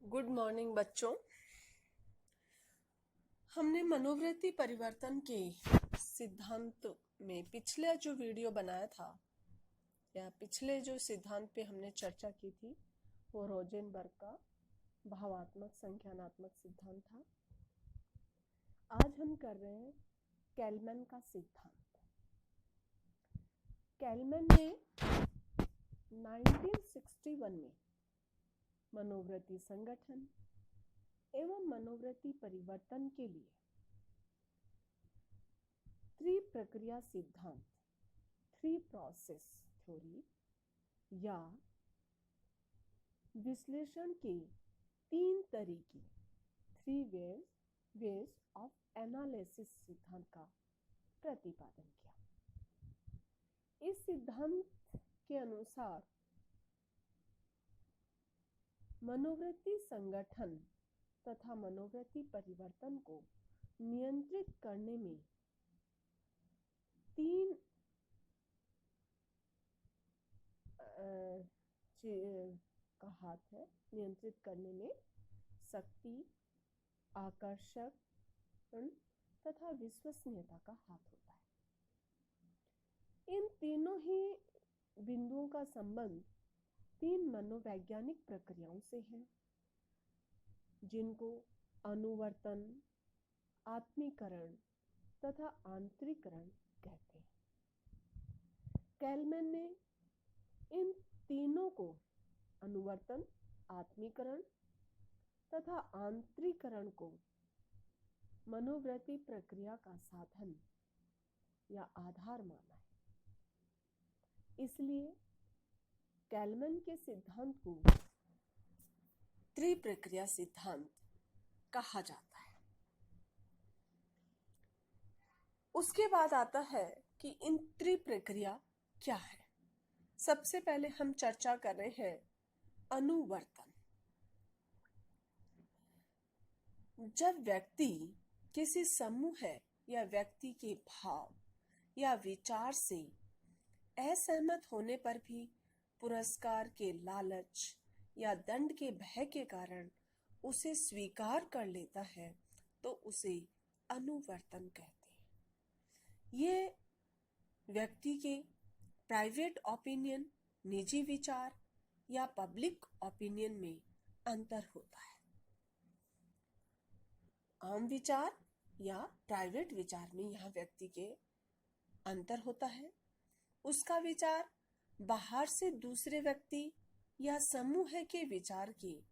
Good morning बच्चों। हमने मनोवृत्ति परिवर्तन के सिद्धांत में पिछले जो वीडियो बनाया था या पिछले जो सिद्धांत पे हमने चर्चा की थी वो रोजेनबर्ग का भावात्मक संख्यानात्मक सिद्धांत था। आज हम कर रहे हैं कैलमैन का सिद्धांत। कैलमैन ने 1961 में मनोवृत्ति संगठन एवं मनोवृत्ति परिवर्तन के लिए त्रिप्रक्रिया सिद्धांत, थ्री प्रोसेस थ्योरी या विश्लेषण के तीन तरीके, थ्री वेज ऑफ एनालिसिस सिद्धांत का प्रतिपादन किया। इस सिद्धांत के अनुसार मनोवृत्ति संगठन तथा मनोवृत्ति परिवर्तन को नियंत्रित करने में तीन का हाथ है। नियंत्रित करने में शक्ति, आकर्षण तथा विश्वसनीयता का हाथ होता है। इन तीनों ही बिंदुओं का संबंध तीन मनोवैज्ञानिक प्रक्रियाओं से है, जिनको अनुवर्तन, आत्मीकरण तथा आंतरिकरण कहते हैं। कैलमैन ने इन तीनों को, अनुवर्तन, आत्मीकरण तथा आंतरिकरण को, मनोवृत्ति प्रक्रिया का साधन या आधार माना है। इसलिए कैलमैन के सिद्धांत को त्रिप्रक्रिया सिद्धांत कहा जाता है। उसके बाद आता है कि इन त्रिप्रक्रिया क्या है। सबसे पहले हम चर्चा कर रहे हैं अनुवर्तन। जब व्यक्ति किसी समूह या व्यक्ति के भाव या विचार से असहमत होने पर भी पुरस्कार के लालच या दंड के भय के कारण उसे स्वीकार कर लेता है तो उसे अनुवर्तन कहते हैं। ये व्यक्ति के प्राइवेट ओपिनियन, निजी विचार या पब्लिक ओपिनियन में अंतर होता है। आम विचार या प्राइवेट विचार में यह व्यक्ति के अंतर होता है। उसका विचार बाहर से दूसरे व्यक्ति या समूह के विचार के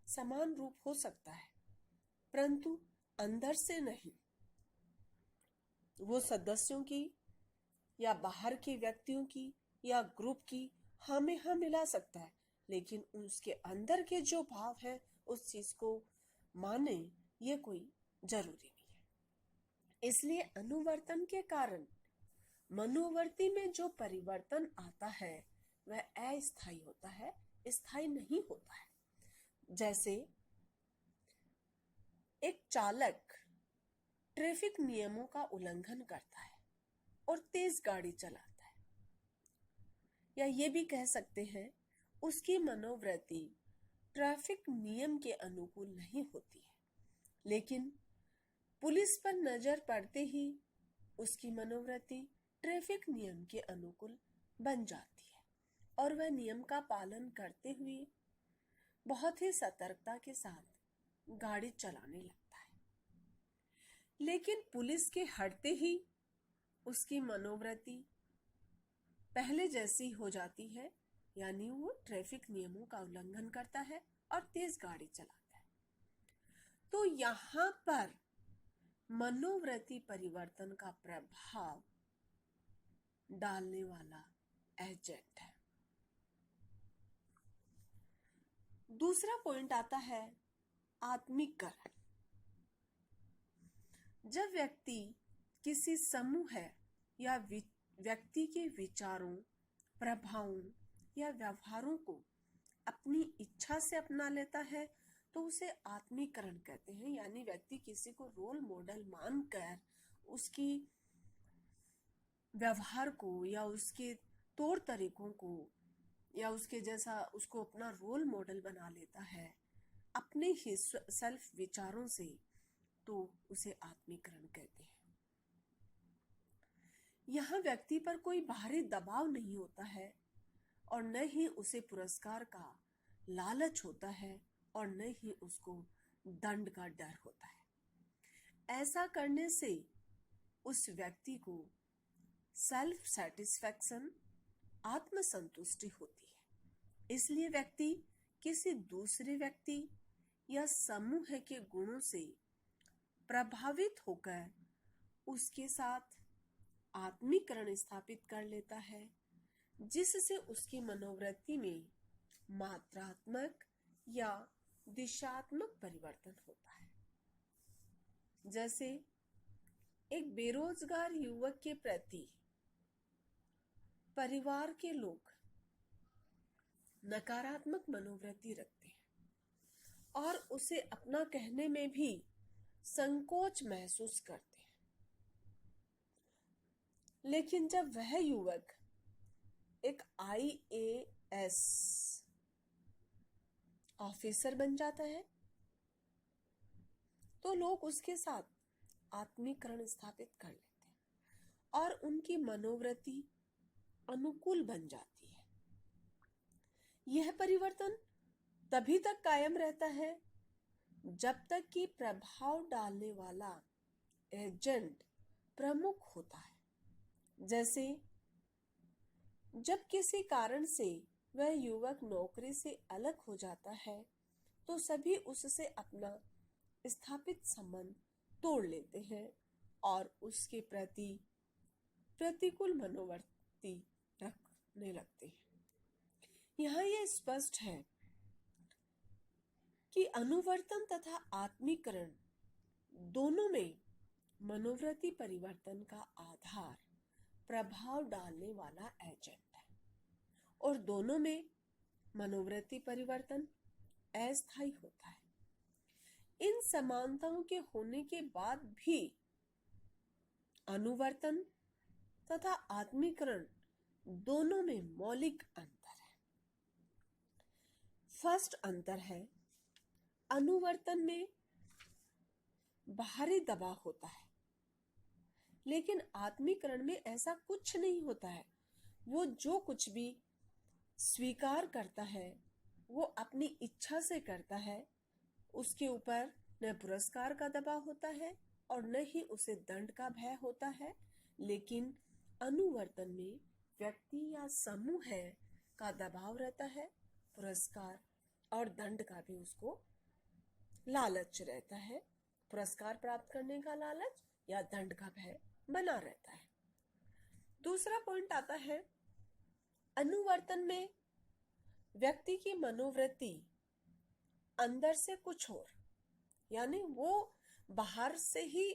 समान रूप हो सकता है, परंतु अंदर से नहीं। वो सदस्यों की या बाहर के व्यक्तियों की या ग्रुप की हाँ में हाँ मिला सकता है, लेकिन उसके अंदर के जो भाव है उस चीज को माने ये कोई जरूरी नहीं है। इसलिए अनुवर्तन के कारण मनोवृत्ति में जो परिवर्तन आता है वह अस्थायी होता है, स्थायी नहीं होता है। जैसे एक चालक ट्रैफिक नियमों का उल्लंघन करता है और तेज गाड़ी चलाता है, या ये भी कह सकते हैं उसकी मनोवृत्ति ट्रैफिक नियम के अनुकूल नहीं होती है, लेकिन पुलिस पर नजर पड़ते ही उसकी मनोवृत्ति ट्रैफिक नियम के अनुकूल बन जाती है और वह नियम का पालन करते हुए बहुत ही सतर्कता के साथ गाड़ी चलाने लगता है। लेकिन पुलिस के हटते ही उसकी मनोवृत्ति पहले जैसी हो जाती है, यानी वो ट्रैफिक नियमों का उल्लंघन करता है और तेज गाड़ी चलाता है। तो यहाँ पर मनोवृत्ति परिवर्तन का प्रभाव डालने वाला एजेंट है। दूसरा पॉइंट आता है आत्मीकरण। जब व्यक्ति किसी समूह या व्यक्ति के विचारों, प्रभावों या व्यवहारों को अपनी इच्छा से अपना लेता है तो उसे आत्मीकरण कहते हैं। यानी व्यक्ति किसी को रोल मॉडल मानकर उसकी व्यवहार को या उसके तौर तरीकों को या उसके जैसा उसको अपना रोल मॉडल बना लेता है, अपने ही सेल्फ विचारों से, तो उसे आत्मीकरण कहते हैं। यहाँ व्यक्ति पर कोई बाहरी दबाव नहीं होता है और न ही उसे पुरस्कार का लालच होता है और न ही उसको दंड का डर होता है। ऐसा करने से उस व्यक्ति को सेल्फ सेटिस्फैक्शन, आत्मसंतुष्टि होती है। इसलिए व्यक्ति किसी दूसरे व्यक्ति या समूह के गुणों से प्रभावित होकर उसके साथ आत्मीकरण स्थापित कर लेता है, जिससे उसकी मनोवृत्ति में मात्रात्मक या दिशात्मक परिवर्तन होता है। जैसे एक बेरोजगार युवक के प्रति परिवार के लोग नकारात्मक मनोवृत्ति रखते हैं और उसे अपना कहने में भी संकोच महसूस करते हैं। लेकिन जब वह युवक एक IAS ऑफिसर बन जाता है तो लोग उसके साथ आत्मीकरण स्थापित कर लेते हैं और उनकी मनोवृत्ति अनुकूल बन जाती है। यह परिवर्तन तभी तक कायम रहता है जब तक कि प्रभाव डालने वाला एजेंट प्रमुख होता है। जैसे जब किसी कारण से वह युवक नौकरी से अलग हो जाता है तो सभी उससे अपना स्थापित संबंध तोड़ लेते हैं और उसके प्रति प्रतिकूल मनोवृत्ति रखने लगते हैं। यहाँ यह स्पष्ट है कि अनुवर्तन तथा आत्मीकरण दोनों में मनोवृत्ति परिवर्तन का आधार प्रभाव डालने वाला एजेंट है और दोनों में मनोवृत्ति परिवर्तन अस्थायी होता है। इन समानताओं के होने के बाद भी अनुवर्तन तथा आत्मीकरण दोनों में मौलिक अंतर है। फर्स्ट अंतर है, अनुवर्तन में बाहरी दबाव होता है लेकिन आत्मीकरण में ऐसा कुछ नहीं होता है। वो जो कुछ भी स्वीकार करता है वो अपनी इच्छा से करता है। उसके ऊपर न पुरस्कार का दबाव होता है और न ही उसे दंड का भय होता है। लेकिन अनुवर्तन में व्यक्ति या समूह है का दबाव रहता है, पुरस्कार और दंड का भी उसको लालच रहता है। पुरस्कार प्राप्त करने का लालच या दंड का भय बना रहता है। दूसरा पॉइंट आता है, अनुवर्तन में व्यक्ति की मनोवृत्ति अंदर से कुछ और, यानी वो बाहर से ही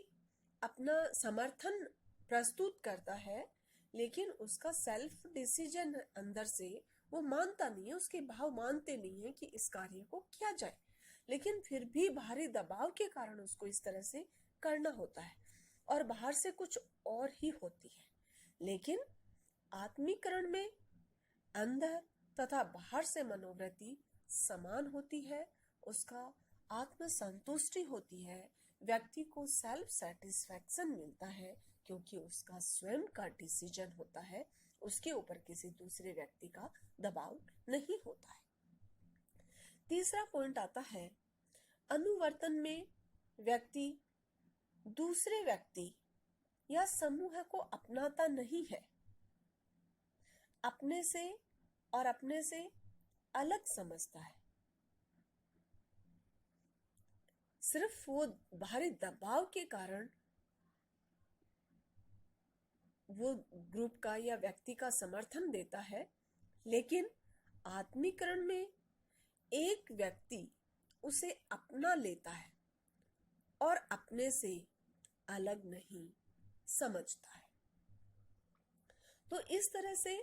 अपना समर्थन प्रस्तुत करता है लेकिन उसका सेल्फ डिसीजन अंदर से वो मानता नहीं है, उसके भाव मानते नहीं है कि इस कार्य को किया जाए, लेकिन फिर भी बाहरी दबाव के कारण उसको इस तरह से करना होता है और बाहर से कुछ और ही होती है। लेकिन आत्मीकरण में अंदर तथा बाहर से मनोवृत्ति समान होती है, उसका आत्मसंतुष्टि होती है, व्यक्ति को सेल्फ सेटिस्फैक्शन मिलता है क्योंकि उसका स्वयं का डिसीजन होता है, उसके ऊपर किसी दूसरे व्यक्ति का दबाव नहीं होता है। तीसरा पॉइंट आता है, अनुवर्तन में व्यक्ति दूसरे व्यक्ति या समूह को अपनाता नहीं है, अपने से अलग समझता है। सिर्फ वो बाहरी दबाव के कारण वो ग्रुप का या व्यक्ति का समर्थन देता है, लेकिन आत्मीकरण में एक व्यक्ति उसे अपना लेता है और अपने से अलग नहीं समझता है। तो इस तरह से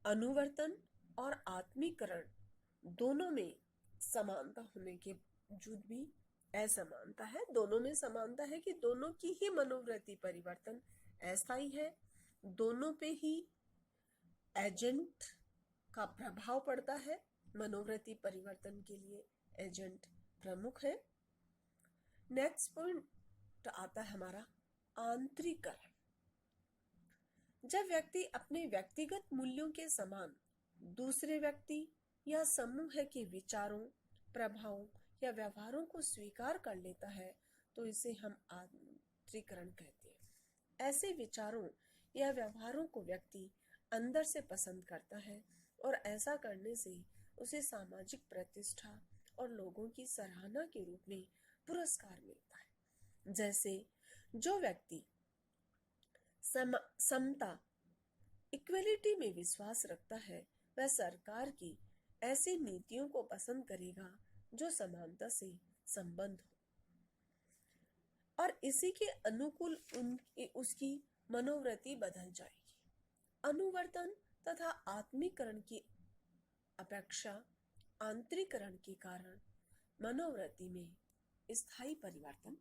अनुवर्तन और आत्मीकरण दोनों में समानता होने के बावजूद भी असमानता है। दोनों में समानता है कि दोनों की ही मनोवृत्ति परिवर्तन अस्थायी है, दोनों पे ही एजेंट का प्रभाव पड़ता है। मनोवृत्ति परिवर्तन के लिए एजेंट प्रमुख है। नेक्स्ट पॉइंट आता है हमारा आंतरिकरण। जब व्यक्ति अपने व्यक्तिगत मूल्यों के समान दूसरे व्यक्ति या समूह के विचारों, प्रभावों या व्यवहारों को स्वीकार कर लेता है तो इसे हम आंतरिकरण कहते हैं। ऐसे विचारों या व्यवहारों को व्यक्ति अंदर से पसंद करता है और ऐसा करने से उसे सामाजिक प्रतिष्ठा और लोगों की सराहना के रूप में पुरस्कार मिलता है। जैसे जो व्यक्ति समता, इक्वलिटी में विश्वास रखता है वह सरकार की ऐसी नीतियों को पसंद करेगा जो समानता से संबंध हो और इसी के अनुकूल उसकी मनोवृत्ति बदल जाएगी। अनुवर्तन तथा आत्मीकरण की अपेक्षा आंतरिकरण के कारण मनोवृत्ति में स्थायी परिवर्तन